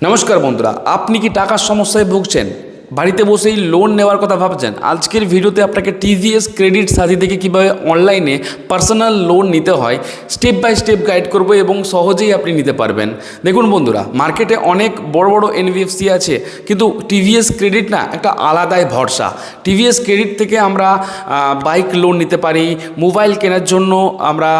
নমস্কার বন্ধুরা, আপনি কি টাকার সমস্যায় ভুগছেন? বাড়িতে বসেই লোন নেওয়ার কথা ভাবছেন? আজকের ভিডিওতে আপনাকে টিভিএস ক্রেডিট সাথী থেকে কীভাবে অনলাইনে পার্সোনাল লোন নিতে হয় স্টেপ বাই স্টেপ গাইড করব এবং সহজেই আপনি নিতে পারবেন। দেখুন বন্ধুরা, মার্কেটে অনেক বড় বড় এনবিএফসি আছে, কিন্তু টিভিএস ক্রেডিট না একটা আলাদাই ভরসা। টিভিএস ক্রেডিট থেকে আমরা বাইক লোন নিতে পারি, মোবাইল কেনার জন্য আমরা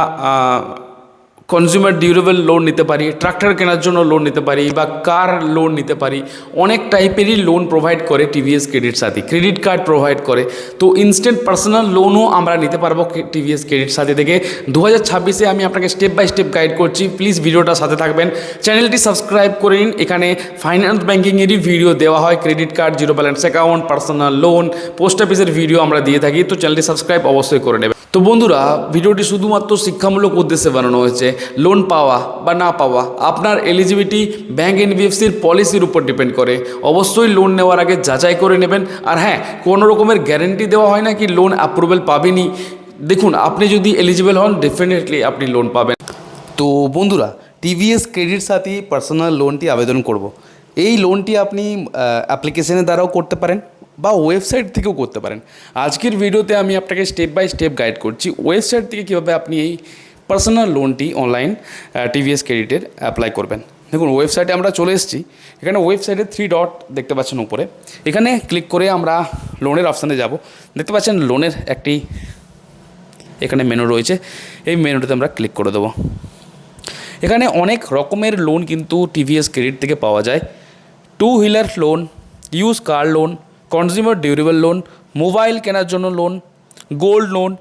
কনজিউমার ডিউরেবল লোন নিতে পারি, ট্রাক্টর কেনার জন্য লোন নিতে পারি বা কার লোন নিতে পারি। অনেক টাইপেরই লোন প্রোভাইড করে টিভিএস ক্রেডিট সাথী, ক্রেডিট কার্ড প্রোভাইড করে। তো ইনস্ট্যান্ট পার্সোনাল লোনও আমরা নিতে পারবো টিভিএস ক্রেডিট সাথী থেকে। 2026-এ আমি আপনাকে স্টেপ বাই স্টেপ গাইড করছি, প্লিজ ভিডিওটা সাথে থাকবেন। চ্যানেলটি সাবস্ক্রাইব করে নিন। এখানে ফাইন্যান্স ব্যাঙ্কিংয়েরই ভিডিও দেওয়া হয়, credit card, zero balance account, personal loan, post অফিসের ভিডিও আমরা দিয়ে থাকি। তো চ্যানেলটি সাবস্ক্রাইব অবশ্যই করে নেবেন। তো বন্ধুরা, ভিডিওটি শুধুমাত্র শিক্ষামূলক উদ্দেশ্যে বানানো হয়েছে। লোন পাওয়া বা না পাওয়া আপনার এলিজিবিলিটি ব্যাঙ্ক এনবিএফসির পলিসির উপর ডিপেন্ড করে। অবশ্যই লোন নেওয়ার আগে যাচাই করে নেবেন। আর হ্যাঁ, কোনো রকমের গ্যারেন্টি দেওয়া হয় না কি লোন অ্যাপ্রুভেল পাবেনই। দেখুন, আপনি যদি এলিজিবল হন ডেফিনেটলি আপনি লোন পাবেন। তো বন্ধুরা, টিভিএস ক্রেডিট সাথী পার্সোনাল লোনটি আবেদন করব। এই লোনটি আপনি অ্যাপ্লিকেশনের দ্বারাও করতে পারেন বা ওয়েবসাইট থেকেও করতে পারেন। আজকের ভিডিওতে আমি আপনাকে স্টেপ বাই স্টেপ গাইড করছি ওয়েবসাইট থেকে কীভাবে আপনি এই পার্সোনাল লোনটি অনলাইন টিভিএস ক্রেডিটের অ্যাপ্লাই করবেন। দেখুন, ওয়েবসাইটে আমরা চলে এসেছি। এখানে ওয়েবসাইটে 3 ডট দেখতে পাচ্ছেন উপরে, এখানে ক্লিক করে আমরা লোনের অপশানে যাব। দেখতে পাচ্ছেন লোনের একটি এখানে মেনু রয়েছে, এই মেনুটাতে আমরা ক্লিক করে দেবো। এখানে অনেক রকমের লোন কিন্তু টিভিএস ক্রেডিট থেকে পাওয়া যায়। 2 wheeler loan, use car loan, consumer durable loan, mobile কেনার জন্য loan, gold loan,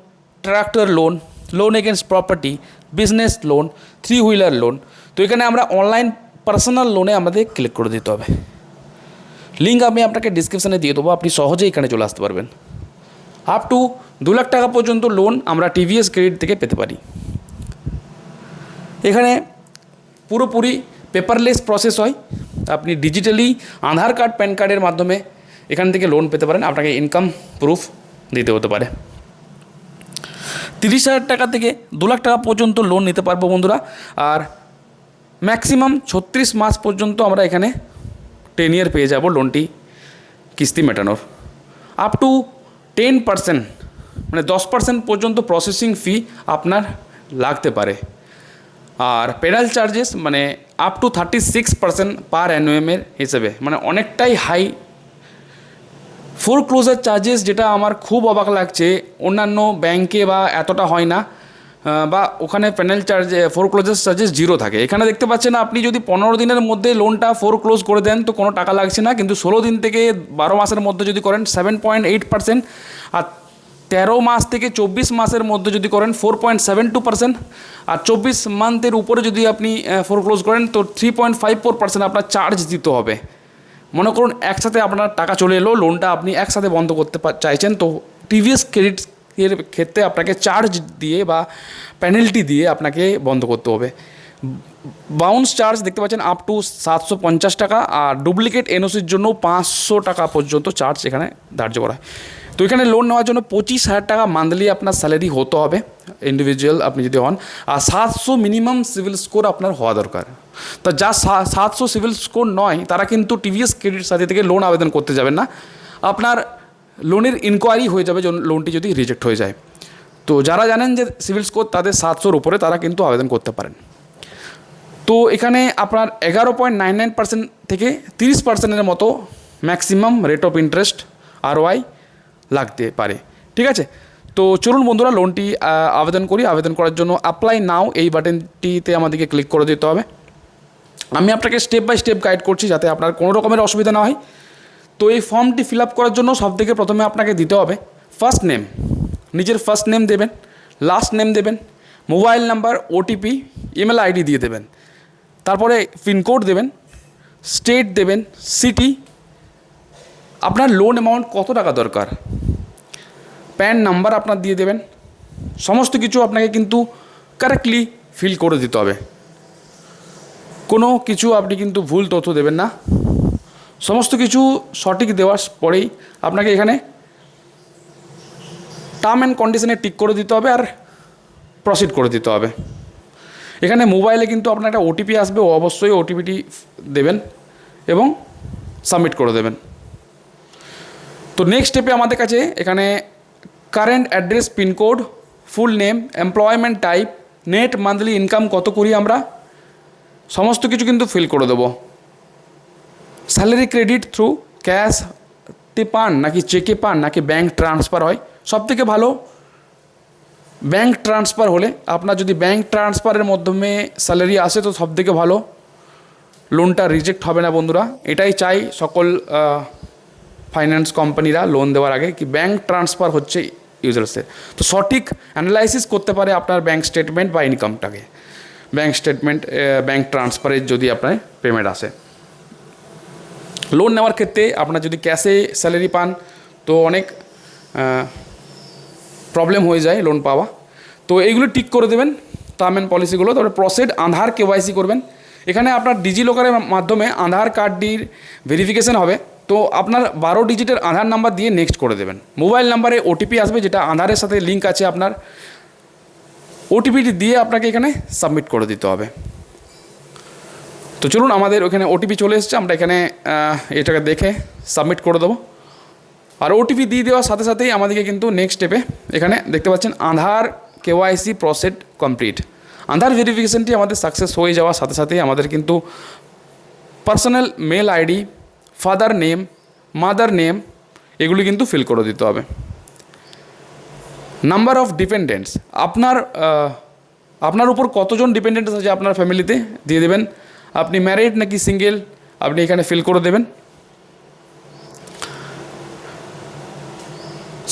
tractor loan, loan against property, business loan, 3 wheeler loan. তো এখানে আমরা অনলাইন পার্সোনাল লোনে আমাদের ক্লিক করে দিতে হবে। লিঙ্ক আমি আপনাকে ডিসক্রিপশানে দিয়ে দেবো, আপনি সহজেই এখানে চলে আসতে পারবেন। আপ টু 2 লাখ টাকা পর্যন্ত লোন আমরা টিভিএস ক্রেডিট থেকে পেতে পারি। এখানে পুরোপুরি পেপারলেস প্রসেস হয়। আপনি ডিজিটালি আধার কার্ড, প্যান কার্ডের মাধ্যমে এখান থেকে লোন পেতে পারেন। আপনাকে ইনকাম প্রুফ দিতে হতে পারে। 30,000 টাকা থেকে 2 লাখ টাকা পর্যন্ত লোন নিতে পারবো বন্ধুরা। আর ম্যাক্সিমাম 36 মাস পর্যন্ত আমরা এখানে 10 ইয়ার পেয়ে যাব লোনটি কিস্তি মেটানোর। আপ টু 10% মানে 10% পর্যন্ত প্রসেসিং ফি আপনার লাগতে পারে। আর পেনাল চার্জেস মানে আপ টু 36% পার অ্যানুয়ামের হিসেবে, মানে অনেকটাই হাই। ফোরক্লোজার চার্জেস, যেটা আমার খুব অবাক লাগছে, অন্যান্য ব্যাংকে বা এতটা হয় না, বা ওখানে পেনাল চার্জ, ফোরক্লোজার চার্জেস 0 থাকে। এখানে দেখতে পাচ্ছেন আপনি যদি 15 দিনের মধ্যে লোনটা ফোরক্লোজ করে দেন তো কোনো টাকা লাগছে না, কিন্তু 16 দিন থেকে 12 মাসের মধ্যে যদি করেন 7.8%, আর 13 মাস থেকে 24 মাসের মধ্যে যদি করেন 4.72%, আর 24 মান্থের উপরে যদি আপনি ফোরক্লোজ করেন তো 3.54% আপনার চার্জ দিতে হবে। মনে করুন একসাথে আপনার টাকা চলে এলো, লোনটা আপনি একসাথে বন্ধ করতে চাইছেন, তো টিভিএস ক্রেডিট এর ক্ষেত্রে আপনাকে চার্জ দিয়ে বা পেনাল্টি দিয়ে আপনাকে বন্ধ করতে হবে। বাউন্স চার্জ দেখতে পাচ্ছেন আপ টু 750 টাকা, আর ডুপ্লিকেট এনওসির জন্য 500 টাকা পর্যন্ত চার্জ এখানে ধার্য করা হয়। তো এখানে লোন নেওয়ার জন্য 25,000 টাকা মান্থলি আপনার স্যালারি হতে হবে ইন্ডিভিজুয়াল আপনি যদি হন, আর 700 মিনিমাম সিভিল স্কোর আপনার হওয়া দরকার। তো যা 700 সিভিল স্কোর নয় তারা কিন্তু টিভিএস ক্রেডিট সাথী থেকে লোন আবেদন করতে যাবেন না। আপনার লোনের ইনকোয়ারি হয়ে যাবে লোনটি যদি রিজেক্ট হয়ে যায়। তো যারা জানেন যে সিভিল স্কোর তাদের 700-র উপরে, তারা কিন্তু আবেদন করতে পারেন। তো এখানে আপনার 11.99% থেকে 30%-এর মতো maximum rate of interest ROI লাগতে পারে। ঠিক আছে, তো চলুন বন্ধুরা লোনটি আবেদন করি। আবেদন করার জন্য অ্যাপ্লাই নাও এই বাটনটিতে আমাদেরকে ক্লিক করে দিতে হবে। আমি আপনাকে স্টেপ বাই স্টেপ গাইড করছি যাতে আপনার কোনো রকমের অসুবিধা না হয়। তো এই ফর্মটি ফিল আপ করার জন্য সবথেকে প্রথমে আপনাকে দিতে হবে ফার্স্ট নেম, নিজের ফার্স্ট নেম দেবেন, লাস্ট নেম দেবেন, mobile number, OTP, email ID দিয়ে দেবেন, তারপরে পিনকোড দেবেন, স্টেট দেবেন, সিটি, আপনার লোন অ্যামাউন্ট কত টাকা দরকার, প্যান নাম্বার আপনার দিয়ে দেবেন। সমস্ত কিছু আপনাকে কিন্তু কারেক্টলি ফিল করে দিতে হবে, কোনো কিছু আপনি কিন্তু ভুল তথ্য দেবেন না। সমস্ত কিছু সঠিক দেওয়ার পরেই আপনাকে এখানে টার্ম অ্যান্ড কন্ডিশনে টিক করে দিতে হবে আর প্রসিড করে দিতে হবে। এখানে মোবাইলে কিন্তু আপনার একটা OTP আসবে, অবশ্যই OTPটি দেবেন। এবং সাবমিট করে দেবেন। তো নেক্সট স্টেপে আমাদের কাছে এখানে current address, pincode, full name, employment type, net monthly income কত করি আমরা, সমস্ত কিছু কিন্তু ফিল করে দেবো। স্যালারি ক্রেডিট থ্রু ক্যাশতে পান নাকি চেকে পান নাকি ব্যাঙ্ক ট্রান্সফার হয়, সবথেকে ভালো ব্যাঙ্ক ট্রান্সফার হলে। আপনার যদি ব্যাঙ্ক ট্রান্সফারের মাধ্যমে স্যালারি আসে তো সবথেকে ভালো, লোনটা রিজেক্ট হবে না বন্ধুরা। এটাই চাই সকল ফাইন্যান্স কোম্পানিরা লোন দেওয়ার আগে, কি ব্যাঙ্ক ট্রান্সফার হচ্ছে ইউজার্সের। তো সঠিক অ্যানালাইসিস করতে পারে আপনার ব্যাঙ্ক স্টেটমেন্ট বা ইনকামটাকে, ব্যাঙ্ক স্টেটমেন্ট ব্যাঙ্ক ট্রান্সফারের যদি আপনার পেমেন্ট আসে। লোন নেওয়ার ক্ষেত্রে আপনার যদি ক্যাশে স্যালারি পান তো অনেক প্রবলেম হয়ে যায় লোন পাওয়া। তো এইগুলো টিক করে দেবেন, টার্ম অ্যান্ড পলিসিগুলো। তারপরে প্রসেড আধার কেওয়াইসি করবেন। এখানে আপনার ডিজিলকারের মাধ্যমে আধার কার্ডটির ভেরিফিকেশন হবে। তো আপনার 12 ডিজিটের আধার নাম্বার দিয়ে নেক্সট করে দেবেন। মোবাইল নাম্বারে ওটিপি আসবে, যেটা আধারের সাথে লিঙ্ক আছে আপনার, ওটিপিটি দিয়ে আপনাকে এখানে সাবমিট করে দিতে হবে। তো চলুন, আমাদের ওখানে ওটিপি চলে এসেছে, আমরা এখানে এটাকে দেখে সাবমিট করে দেবো। আর ওটিপি দিয়ে দেওয়ার সাথে সাথেই আমাদেরকে কিন্তু নেক্সট স্টেপে এখানে দেখতে পাচ্ছেন Aadhaar KYC proceed complete. Aadhaar ভেরিফিকেশনটি আমাদের সাকসেস হয়ে যাওয়ার সাথে সাথেই আমাদের কিন্তু personal mail ID, father name, mother name এগুলি কিন্তু ফিল করে দিতে হবে। নাম্বার অফ ডিপেন্ডেন্টস, আপনার উপর কতজন ডিপেন্ডেন্টস আছে আপনার ফ্যামিলিতে দিয়ে দেবেন। আপনি ম্যারিড নাকি সিঙ্গেল আপনি এখানে ফিল করে দেবেন।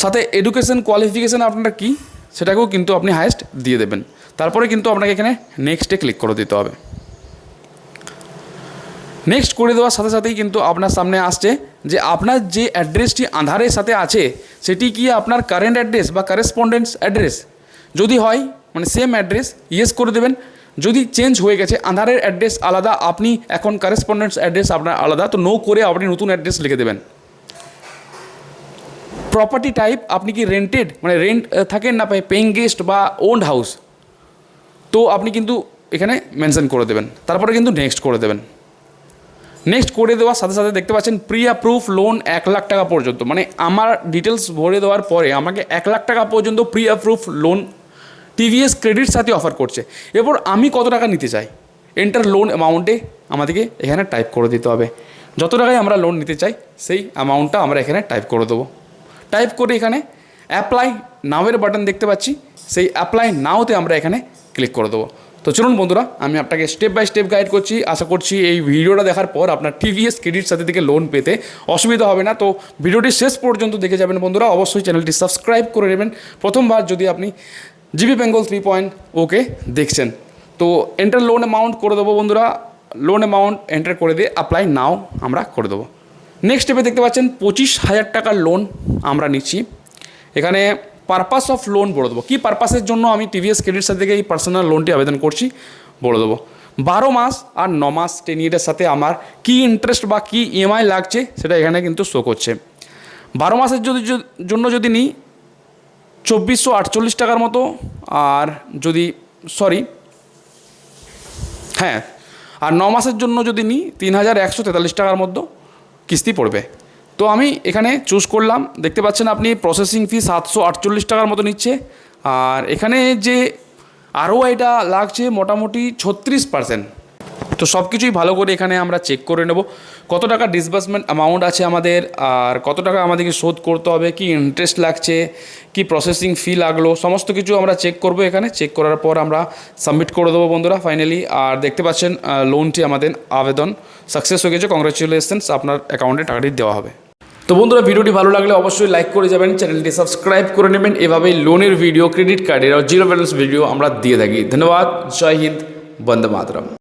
সাথে এডুকেশন কোয়ালিফিকেশান আপনার কী সেটাকেও কিন্তু আপনি হায়েস্ট দিয়ে দেবেন। তারপরে কিন্তু আপনাকে এখানে নেক্সটে ক্লিক করে দিতে হবে। নেক্সট করে দেওয়ার সাথে সাথেই কিন্তু আপনার সামনে আসছে যে আপনার যে অ্যাড্রেসটি আধারের সাথে আছে সেটি কি আপনার কারেন্ট অ্যাড্রেস বা কারেসপন্ডেন্স অ্যাড্রেস। যদি হয় মানে সেম অ্যাড্রেস, ইয়েস করে দেবেন। যদি চেঞ্জ হয়ে গেছে, আধারের অ্যাড্রেস আলাদা, আপনি এখন কারেসপন্ডেন্স অ্যাড্রেস আপনার আলাদা, তো নো করে আপনি নতুন অ্যাড্রেস লিখে দেবেন। প্রপার্টি টাইপ, আপনি কি রেন্টেড মানে রেন্ট থাকেন না পেইং গেস্ট বা ওন্ড হাউস, তো আপনি কিন্তু এখানে মেনশন করে দেবেন। তারপরে কিন্তু নেক্সট করে দেবেন। নেক্সট করে দেওয়ার সাথে সাথে দেখতে পাচ্ছেন প্রি অ্যাপ্রুভ লোন 1 লাখ টাকা পর্যন্ত, মানে আমার ডিটেলস ভরে দেওয়ার পরে আমাকে 1 লাখ টাকা পর্যন্ত pre approve loan TVS credit সাথে অফার করছে। এরপর আমি কত টাকা নিতে চাই, এন্টার লোন অ্যামাউন্টে আমাদেরকে এখানে টাইপ করে দিতে হবে। যত টাকায় আমরা লোন নিতে চাই সেই অ্যামাউন্টটা আমরা এখানে টাইপ করে দেবো। টাইপ করে এখানে অ্যাপ্লাই নাওয়ের বাটন দেখতে পাচ্ছি, সেই অ্যাপ্লাই নাওতে আমরা এখানে ক্লিক করে দেবো। তো চলুন বন্ধুরা, আমি আপনাকে স্টেপ বাই স্টেপ গাইড করছি। আশা করছি এই ভিডিওটা দেখার পর আপনার টিভিএস ক্রেডিট সাথে থেকে লোন পেতে অসুবিধা হবে না। তো ভিডিওটি শেষ পর্যন্ত দেখে যাবেন বন্ধুরা। অবশ্যই চ্যানেলটি সাবস্ক্রাইব করে নেবেন প্রথমবার যদি আপনি জিবি বেঙ্গল 3.0 দেখছেন। তো এন্টার লোন অ্যামাউন্ট করে দেবো বন্ধুরা। লোন অ্যামাউন্ট এন্টার করে দিয়ে অ্যাপ্লাই নাও আমরা করে দেবো। নেক্সট স্টেপে দেখতে পাচ্ছেন 25,000 টাকার লোন আমরা নিচ্ছি। এখানে পারপাস অফ লোন বলে দেবো, কী পারপাসের জন্য আমি টিভিএস ক্রেডিট সাথে থেকে এই পার্সোনাল লোনটি আবেদন করছি বলে দেবো। 12 মাস আর 9 মাস 10 ইয়ারের সাথে আমার কী ইন্টারেস্ট বা কী ইএমআই লাগছে সেটা এখানে কিন্তু শো করছে। 12 মাসের জন্য যদি নিই 2448 টাকার মতো, আর যদি আর 9 মাসের জন্য যদি নিই 3143 টাকার মধ্যে কিস্তি পড়বে। তো আমি এখানে চুজ করলাম। দেখতে পাচ্ছেন আপনি প্রসেসিং ফি 748 টাকার মতো নিচ্ছে। আর এখানে যে আরওআইটা লাগছে মোটামুটি 36%। তো সব কিছুই ভালো করে এখানে আমরা চেক করে নেব কত টাকা ডিসবার্সমেন্ট অ্যামাউন্ট আছে আমাদের, আর কত টাকা আমাদেরকে শোধ করতে হবে, কি ইন্টারেস্ট লাগছে, কি প্রসেসিং ফি লাগলো, সমস্ত কিছু আমরা চেক করব। এখানে চেক করার পর আমরা সাবমিট করে দেবো বন্ধুরা ফাইনালি। আর দেখতে পাচ্ছেন লোনটি আমাদের আবেদন সাকসেস হয়ে গেছে। কংগ্রাচুলেশনস, আপনার অ্যাকাউন্টে টাকাটি দেওয়া হবে। তো বন্ধুরা, ভিডিওটি ভালো লাগলে অবশ্যই লাইক করে যাবেন, চ্যানেলটি সাবস্ক্রাইব করে নেবেন। এভাবেই লোনের ভিডিও, ক্রেডিট কার্ডের আর জিরো ব্যালেন্স ভিডিও আমরা দিয়ে থাকি। ধন্যবাদ। জয় হিন্দ, বন্দে মাতরম।